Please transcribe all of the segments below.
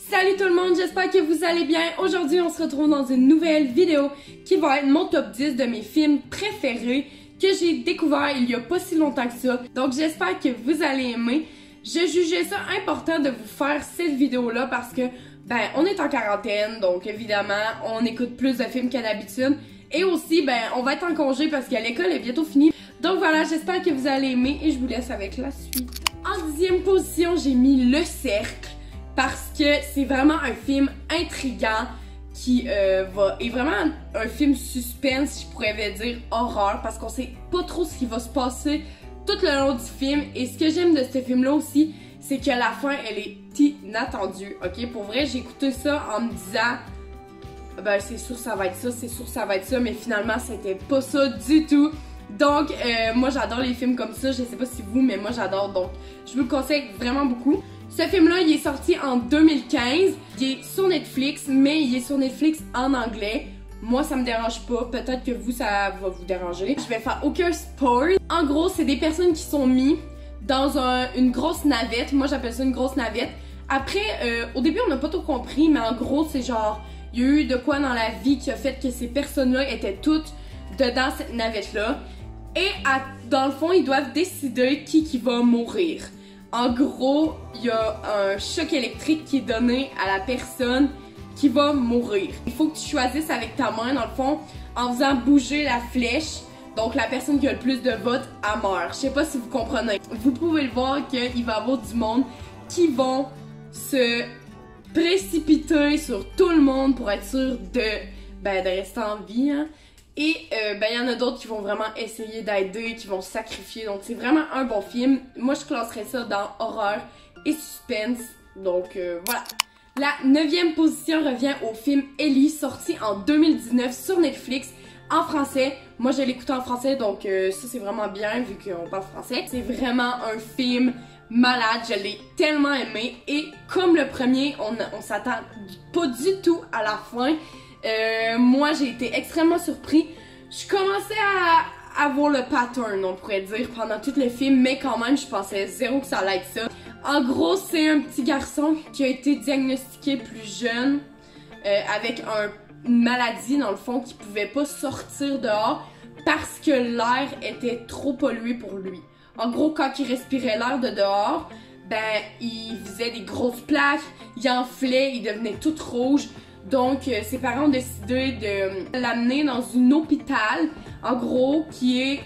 Salut tout le monde, j'espère que vous allez bien. Aujourd'hui, on se retrouve dans une nouvelle vidéo qui va être mon top 10 de mes films préférés que j'ai découvert il y a pas si longtemps que ça. Donc j'espère que vous allez aimer. Je jugeais ça important de vous faire cette vidéo-là parce que, on est en quarantaine, donc évidemment, on écoute plus de films qu'à d'habitude. Et aussi, on va être en congé parce que l'école est bientôt finie. Donc voilà, j'espère que vous allez aimer et je vous laisse avec la suite. En 10e position, j'ai mis Le Cercle. Parce que c'est vraiment un film intriguant qui est vraiment un film suspense, je pourrais dire horreur, parce qu'on sait pas trop ce qui va se passer tout le long du film. Et ce que j'aime de ce film-là aussi, c'est que la fin, elle est inattendue, ok? Pour vrai, j'ai écouté ça en me disant, c'est sûr ça va être ça, c'est sûr ça va être ça, mais finalement, c'était pas ça du tout. Donc, moi j'adore les films comme ça, je sais pas si vous, mais moi j'adore, donc je vous le conseille vraiment beaucoup. Ce film-là, il est sorti en 2015. Il est sur Netflix, mais il est sur Netflix en anglais. Moi, ça me dérange pas. Peut-être que vous, ça va vous déranger. Je vais faire aucun spoil. En gros, c'est des personnes qui sont mises dans une grosse navette. Moi, j'appelle ça une grosse navette. Après, au début, on n'a pas tout compris, mais en gros, c'est genre, il y a eu de quoi dans la vie qui a fait que ces personnes-là étaient toutes dedans cette navette-là. Et dans le fond, ils doivent décider qui va mourir. En gros, il y a un choc électrique qui est donné à la personne qui va mourir. Il faut que tu choisisses avec ta main, dans le fond, en faisant bouger la flèche. Donc, la personne qui a le plus de votes, elle meurt. Je sais pas si vous comprenez. Vous pouvez le voir qu'il va y avoir du monde qui vont se précipiter sur tout le monde pour être sûr de rester en vie, hein. Et il y en a d'autres qui vont vraiment essayer d'aider, qui vont se sacrifier. Donc c'est vraiment un bon film. Moi je classerais ça dans horreur et suspense. Donc voilà. La 9e position revient au film Ellie, sorti en 2019 sur Netflix en français. Moi je l'ai écouté en français, donc ça c'est vraiment bien vu qu'on parle français. C'est vraiment un film malade, je l'ai tellement aimé. Et comme le premier, on s'attend pas du tout à la fin. Moi j'ai été extrêmement surpris. Je commençais à voir le pattern, on pourrait dire, pendant tout le film, mais quand même je pensais zéro que ça allait être ça. En gros, c'est un petit garçon qui a été diagnostiqué plus jeune avec une maladie dans le fond qui pouvait pas sortir dehors parce que l'air était trop pollué pour lui. En gros, quand il respirait l'air de dehors, il faisait des grosses plaques, il enflait, il devenait tout rouge. Donc, ses parents ont décidé de l'amener dans un hôpital, en gros, qui est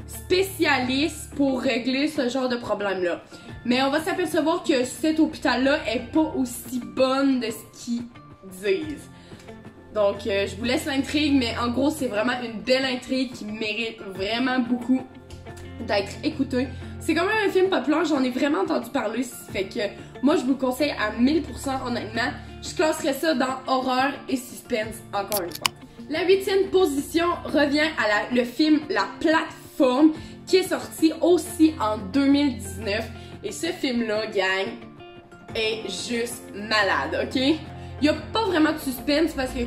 spécialiste pour régler ce genre de problème-là. Mais on va s'apercevoir que cet hôpital-là est pas aussi bonne de ce qu'ils disent. Donc, je vous laisse l'intrigue, mais en gros, c'est vraiment une belle intrigue qui mérite vraiment beaucoup d'être écoutée. C'est quand même un film populaire, j'en ai vraiment entendu parler, fait que moi, je vous le conseille à 1000% honnêtement. Je classerais ça dans horreur et suspense, encore une fois. La 8e position revient à le film La Plateforme, qui est sorti aussi en 2019. Et ce film-là, gang, est juste malade, ok? Il n'y a pas vraiment de suspense parce que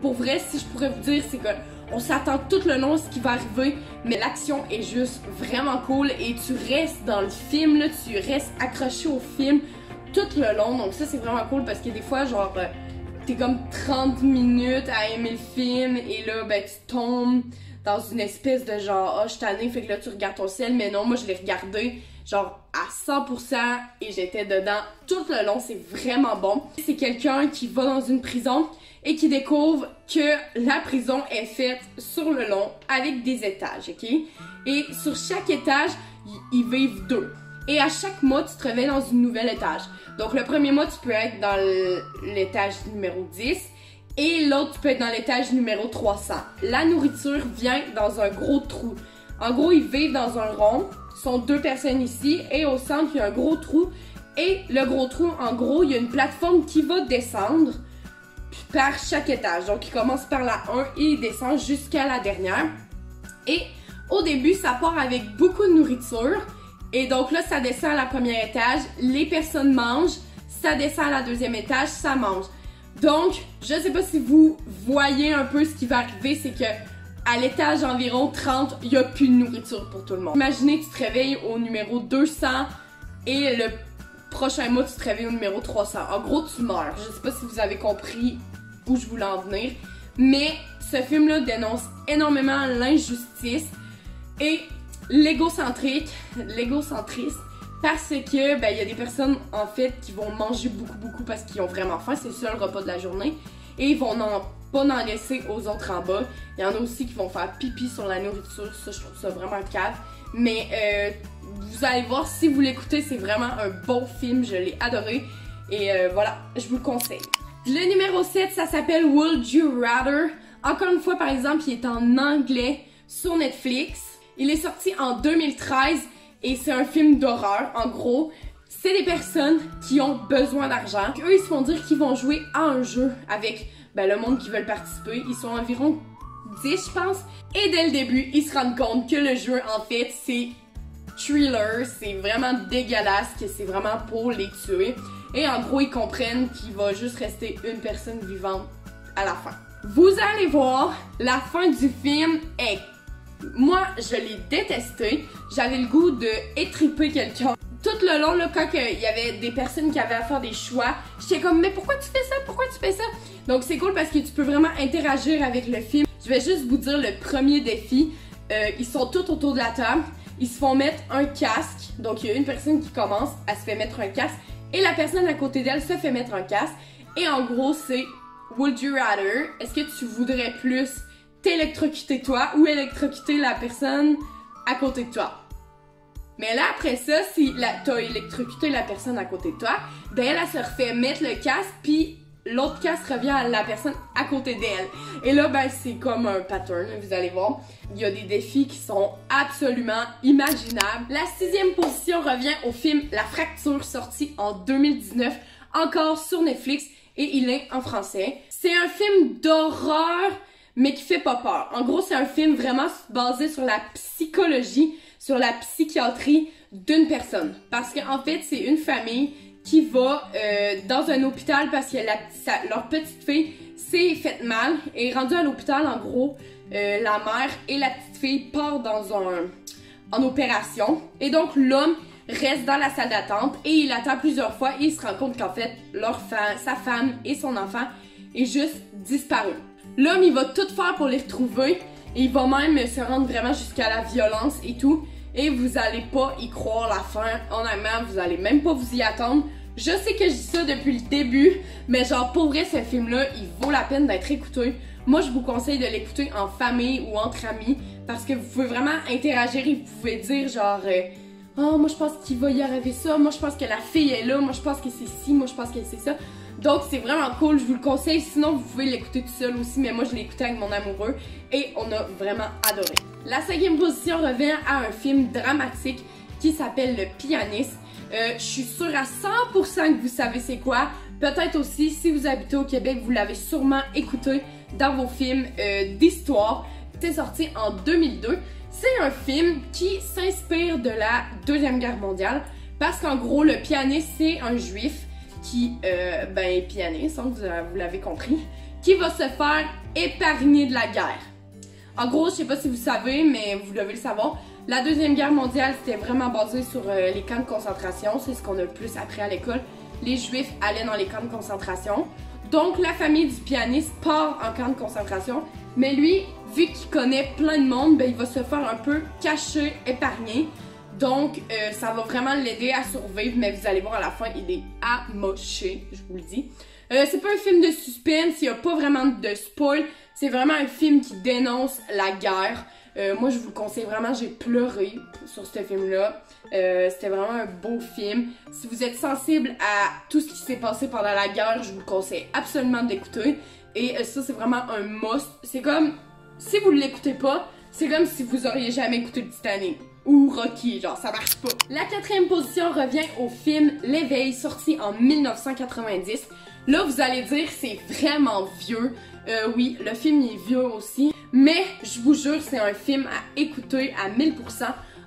pour vrai, si je pourrais vous dire, c'est que on s'attend tout le long à ce qui va arriver, mais l'action est juste vraiment cool et tu restes dans le film, là, tu restes accroché au film tout le long, donc ça c'est vraiment cool parce que des fois genre t'es comme 30 minutes à aimer le film et là tu tombes dans une espèce de genre je suis tannée, fait que là tu regardes ton ciel, mais non, moi je l'ai regardé genre à 100% et j'étais dedans tout le long, c'est vraiment bon. C'est quelqu'un qui va dans une prison et qui découvre que la prison est faite sur le long avec des étages, ok? Et sur chaque étage, ils vivent deux. Et à chaque mois, tu te réveilles dans un nouvel étage. Donc le premier mois, tu peux être dans l'étage numéro 10 et l'autre, tu peux être dans l'étage numéro 300. La nourriture vient dans un gros trou. En gros, ils vivent dans un rond. Ce sont deux personnes ici et au centre, il y a un gros trou. Et le gros trou, en gros, il y a une plateforme qui va descendre par chaque étage. Donc, il commence par la 1 et il descend jusqu'à la dernière. Et au début, ça part avec beaucoup de nourriture. Et donc là, ça descend à la première étage, les personnes mangent, ça descend à la deuxième étage, ça mange. Donc, je sais pas si vous voyez un peu ce qui va arriver, c'est que à l'étage environ 30, il n'y a plus de nourriture pour tout le monde. Imaginez, tu te réveilles au numéro 200 et le prochain mois, tu te réveilles au numéro 300. En gros, tu meurs. Je sais pas si vous avez compris où je voulais en venir, mais ce film-là dénonce énormément l'injustice et l'égocentrisme parce que ben, y a des personnes en fait qui vont manger beaucoup parce qu'ils ont vraiment faim, c'est ça le repas de la journée, et ils vont pas en laisser aux autres en bas. Il y en a aussi qui vont faire pipi sur la nourriture, ça je trouve ça vraiment cave, mais vous allez voir si vous l'écoutez, c'est vraiment un bon film, je l'ai adoré et voilà, je vous le conseille. Le numéro 7, ça s'appelle Would You Rather. Encore une fois, par exemple, il est en anglais sur Netflix. Il est sorti en 2013 et c'est un film d'horreur. En gros, c'est des personnes qui ont besoin d'argent. Eux, ils se font dire qu'ils vont jouer à un jeu avec ben, le monde qui veulent participer. Ils sont environ 10, je pense. Et dès le début, ils se rendent compte que le jeu, en fait, c'est thriller. C'est vraiment dégueulasse, que c'est vraiment pour les tuer. Et en gros, ils comprennent qu'il va juste rester une personne vivante à la fin. Vous allez voir, la fin du film est... Moi, je l'ai détesté. J'avais le goût de étriper quelqu'un. Tout le long, là, quand il y avait des personnes qui avaient à faire des choix, j'étais comme, mais pourquoi tu fais ça? Pourquoi tu fais ça? Donc, c'est cool parce que tu peux vraiment interagir avec le film. Je vais juste vous dire le premier défi. Ils sont tous autour de la table. Ils se font mettre un casque. Donc, il y a une personne qui commence, elle se fait mettre un casque. Et la personne à côté d'elle se fait mettre un casque. Et en gros, c'est Would you rather? Est-ce que tu voudrais plus t'électrocuter toi ou électrocuter la personne à côté de toi? Mais là, après ça, si t'as électrocuté la personne à côté de toi, ben elle se refait mettre le casque, puis l'autre casque revient à la personne à côté d'elle. Et là, ben c'est comme un pattern, vous allez voir. Il y a des défis qui sont absolument imaginables. La 6e position revient au film La Fracture, sorti en 2019, encore sur Netflix, et il est en français. C'est un film d'horreur, mais qui fait pas peur. En gros, c'est un film vraiment basé sur la psychologie, sur la psychiatrie d'une personne. Parce qu'en fait, c'est une famille qui va dans un hôpital parce que leur petite fille s'est faite mal et est rendue à l'hôpital. En gros, la mère et la petite fille partent en opération. Et donc, l'homme reste dans la salle d'attente et il attend plusieurs fois et il se rend compte qu'en fait, sa femme et son enfant est juste disparu. L'homme, il va tout faire pour les retrouver et il va même se rendre vraiment jusqu'à la violence et tout. Et vous allez pas y croire la fin. Honnêtement, vous allez même pas vous y attendre. Je sais que je dis ça depuis le début, mais genre pour vrai, ce film-là, il vaut la peine d'être écouté. Moi, je vous conseille de l'écouter en famille ou entre amis parce que vous pouvez vraiment interagir et vous pouvez dire genre... oh, moi je pense qu'il va y arriver ça, moi je pense que la fille est là, moi je pense que c'est ci, moi je pense que c'est ça. Donc c'est vraiment cool, je vous le conseille, sinon vous pouvez l'écouter tout seul aussi, mais moi je l'ai écouté avec mon amoureux et on a vraiment adoré. La 5e position revient à un film dramatique qui s'appelle Le Pianiste. Je suis sûre à 100% que vous savez c'est quoi. Peut-être aussi, si vous habitez au Québec, vous l'avez sûrement écouté dans vos films d'histoire. C'est sorti en 2002. C'est un film qui s'inspire de la Deuxième Guerre mondiale parce qu'en gros, le pianiste, c'est un juif qui, est pianiste, hein, vous l'avez compris, qui va se faire épargner de la guerre. En gros, je sais pas si vous savez, mais vous devez le savoir, la Deuxième Guerre mondiale, c'était vraiment basé sur les camps de concentration, c'est ce qu'on a le plus appris à l'école. Les juifs allaient dans les camps de concentration. Donc, la famille du pianiste part en camp de concentration, mais lui, vu qu'il connaît plein de monde, ben, il va se faire un peu cacher, épargner. Donc, ça va vraiment l'aider à survivre, mais vous allez voir à la fin, il est amoché, je vous le dis. C'est pas un film de suspense, il n'y a pas vraiment de spoil. C'est vraiment un film qui dénonce la guerre. Moi, je vous le conseille vraiment, j'ai pleuré sur ce film-là. C'était vraiment un beau film. Si vous êtes sensible à tout ce qui s'est passé pendant la guerre, je vous le conseille absolument d'écouter. Et ça, c'est vraiment un must. C'est comme, si vous ne l'écoutez pas, c'est comme si vous auriez jamais écouté le Titanic ou Rocky, genre ça marche pas. La 4e position revient au film L'Éveil, sorti en 1990. Là, vous allez dire, c'est vraiment vieux. Oui, le film il est vieux aussi, mais je vous jure, c'est un film à écouter à 1000%.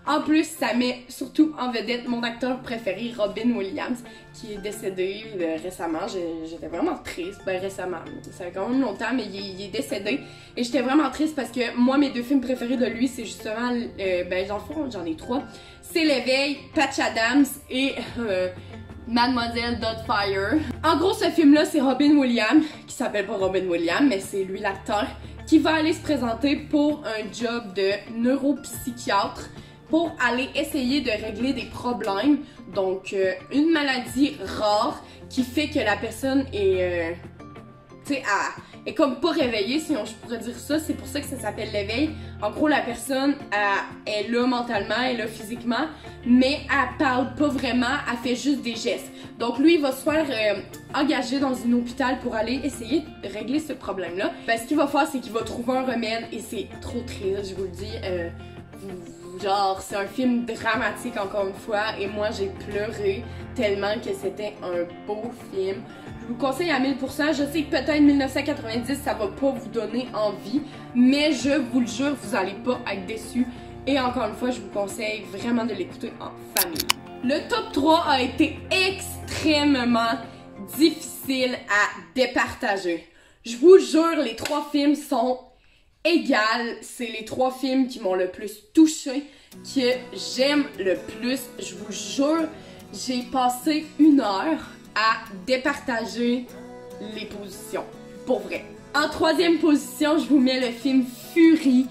En plus, ça met surtout en vedette mon acteur préféré, Robin Williams, qui est décédé récemment. J'étais vraiment triste, ben récemment, ça fait quand même longtemps, mais il est décédé. Et j'étais vraiment triste parce que moi, mes deux films préférés de lui, c'est justement, ben dans le fond, j'en ai trois. C'est L'éveil, Patch Adams et Mademoiselle Doubtfire. En gros, ce film-là, c'est Robin Williams, qui s'appelle pas Robin Williams, mais c'est lui l'acteur, qui va aller se présenter pour un job de neuropsychiatre pour aller essayer de régler des problèmes. Donc, une maladie rare qui fait que la personne est, tu sais, est comme pas réveillée, si je pourrais dire ça. C'est pour ça que ça s'appelle l'éveil. En gros, la personne, elle est là mentalement, elle est là physiquement, mais elle parle pas vraiment, elle fait juste des gestes. Donc, lui, il va se faire engager dans un hôpital pour aller essayer de régler ce problème-là. Ben, ce qu'il va faire, c'est qu'il va trouver un remède et c'est trop triste, je vous le dis. Genre, c'est un film dramatique encore une fois et moi j'ai pleuré tellement que c'était un beau film. Je vous conseille à 1000%. Je sais que peut-être 1990 ça va pas vous donner envie, mais je vous le jure, vous allez pas être déçus. Et encore une fois, je vous conseille vraiment de l'écouter en famille. Le top 3 a été extrêmement difficile à départager. Je vous jure, les trois films sont égales. C'est les trois films qui m'ont le plus touché, que j'aime le plus. Je vous jure, j'ai passé 1 heure à départager les positions. Pour vrai. En troisième position, je vous mets le film Fury.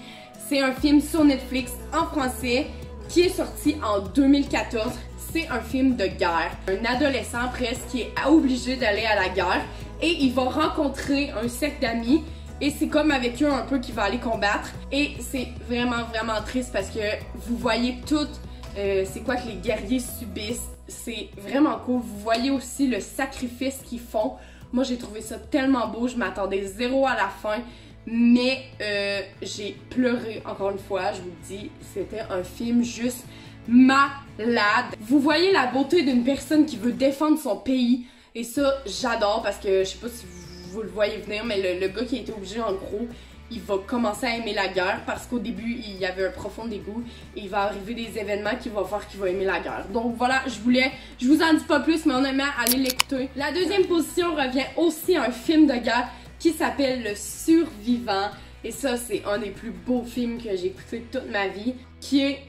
C'est un film sur Netflix en français qui est sorti en 2014. C'est un film de guerre. Un adolescent presque qui est obligé d'aller à la guerre et il va rencontrer un cercle d'amis. Et c'est comme avec eux un peu qu'il va aller combattre. Et c'est vraiment, vraiment triste parce que vous voyez tout c'est quoi que les guerriers subissent. C'est vraiment cool. Vous voyez aussi le sacrifice qu'ils font. Moi, j'ai trouvé ça tellement beau. Je m'attendais zéro à la fin. Mais j'ai pleuré encore une fois. Je vous le dis, c'était un film juste malade. Vous voyez la beauté d'une personne qui veut défendre son pays. Et ça, j'adore parce que je sais pas si vous le voyez venir, mais le gars qui a été obligé, en gros, il va commencer à aimer la guerre parce qu'au début, il y avait un profond dégoût et il va arriver des événements qui vont faire qu'il va aimer la guerre. Donc voilà, je vous en dis pas plus, mais honnêtement, allez l'écouter. La deuxième position revient aussi à un film de guerre qui s'appelle Le Survivant. Et ça, c'est un des plus beaux films que j'ai écouté toute ma vie, qui est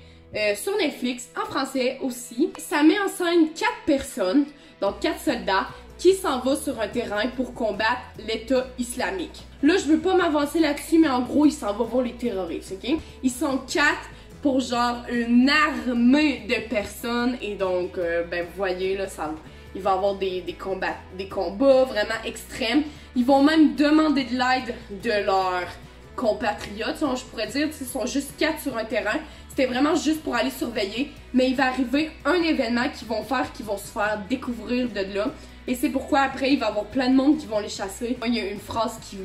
sur Netflix, en français aussi. Ça met en scène 4 personnes, donc 4 soldats, qui s'en va sur un terrain pour combattre l'État islamique. Là, je veux pas m'avancer là-dessus, mais en gros, ils s'en vont voir les terroristes, ok? Ils sont 4 pour genre une armée de personnes et donc, ben vous voyez là, il va y avoir des combats vraiment extrêmes. Ils vont même demander de l'aide de leurs compatriotes, je pourrais dire, ils sont juste 4 sur un terrain. C'était vraiment juste pour aller surveiller, mais il va arriver un événement qu'ils vont se faire découvrir de là. Et c'est pourquoi après, il va y avoir plein de monde qui vont les chasser. Moi, il y a une phrase qui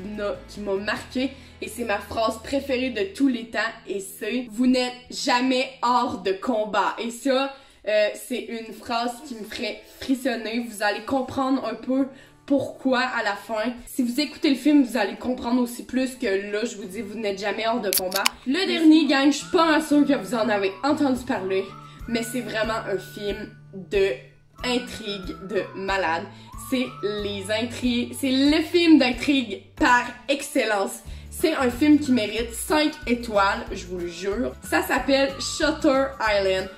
m'a marqué et c'est ma phrase préférée de tous les temps et c'est « Vous n'êtes jamais hors de combat ». Et ça, c'est une phrase qui me ferait frissonner. Vous allez comprendre un peu pourquoi à la fin. Si vous écoutez le film, vous allez comprendre aussi plus que là, je vous dis, vous n'êtes jamais hors de combat. Le dernier, gang, je suis pas sûre que vous en avez entendu parler, mais c'est vraiment un film de intrigue de malade. C'est le film d'intrigue par excellence. C'est un film qui mérite 5 étoiles, je vous le jure. Ça s'appelle Shutter Island.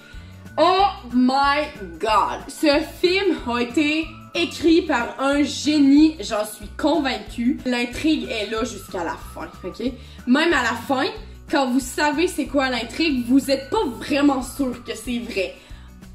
Oh my god! Ce film a été écrit par un génie, j'en suis convaincue. L'intrigue est là jusqu'à la fin, ok? Même à la fin, quand vous savez c'est quoi l'intrigue, vous êtes pas vraiment sûr que c'est vrai.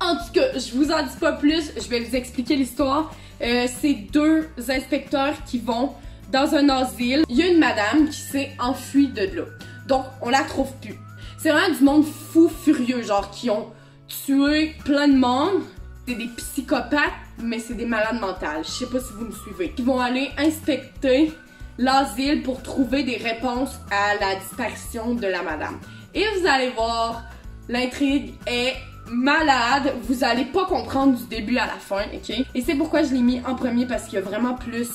En tout cas, je vous en dis pas plus, je vais vous expliquer l'histoire. C'est 2 inspecteurs qui vont dans un asile. Il y a une madame qui s'est enfuie de là. Donc, on la trouve plus. C'est vraiment du monde fou, furieux, genre qui ont tué plein de monde. C'est des psychopathes, mais c'est des malades mentales. Je sais pas si vous me suivez. Ils vont aller inspecter l'asile pour trouver des réponses à la disparition de la madame. Et vous allez voir, l'intrigue est malade, vous allez pas comprendre du début à la fin, ok? Et c'est pourquoi je l'ai mis en premier, parce qu'il y a vraiment plus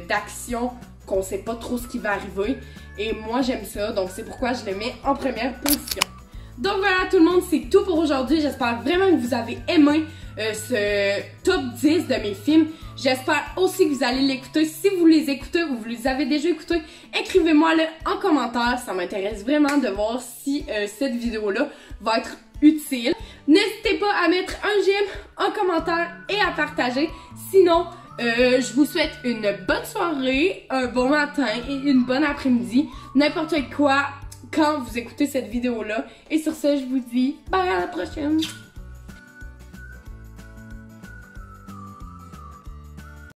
d'action, qu'on sait pas trop ce qui va arriver. Et moi j'aime ça, donc c'est pourquoi je le mets en première position. Donc voilà tout le monde, c'est tout pour aujourd'hui. J'espère vraiment que vous avez aimé ce top 10 de mes films. J'espère aussi que vous allez l'écouter. Si vous les écoutez ou vous les avez déjà écoutés, écrivez-moi le en commentaire. Ça m'intéresse vraiment de voir si cette vidéo-là va être utile. N'hésitez pas à mettre un j'aime en commentaire et à partager. Sinon, je vous souhaite une bonne soirée, un bon matin et une bonne après-midi. N'importe quoi quand vous écoutez cette vidéo-là. Et sur ce, je vous dis bye, à la prochaine!